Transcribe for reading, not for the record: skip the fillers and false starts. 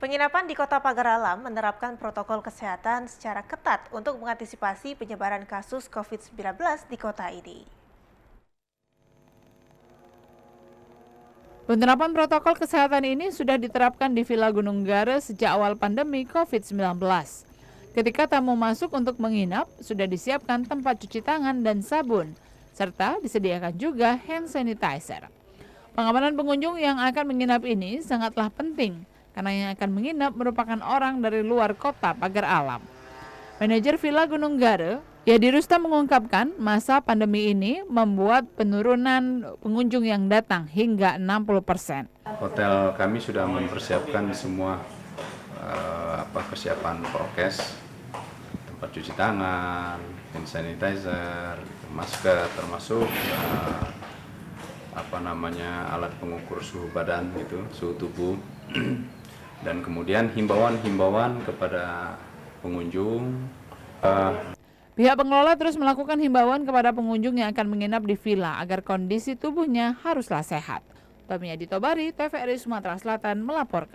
Penginapan di Kota Pagar Alam menerapkan protokol kesehatan secara ketat untuk mengantisipasi penyebaran kasus COVID-19 di kota ini. Penerapan protokol kesehatan ini sudah diterapkan di Villa Gunung Gara sejak awal pandemi COVID-19. Ketika tamu masuk untuk menginap, sudah disiapkan tempat cuci tangan dan sabun, serta disediakan juga hand sanitizer. Pengamanan pengunjung yang akan menginap ini sangatlah penting, karena yang akan menginap merupakan orang dari luar kota Pagar Alam. Manajer Villa Gunung Gara, Yadi Rustam mengungkapkan masa pandemi ini membuat penurunan pengunjung yang datang hingga 60%. Hotel kami sudah mempersiapkan semua kesiapan prokes, tempat cuci tangan, hand sanitizer, masker, termasuk alat pengukur suhu badan gitu, suhu tubuh. Dan kemudian himbauan kepada pengunjung. Pihak pengelola terus melakukan himbauan kepada pengunjung yang akan menginap di villa agar kondisi tubuhnya haruslah sehat. Tommy Adi Tobari, TVRI Sumatera Selatan melaporkan.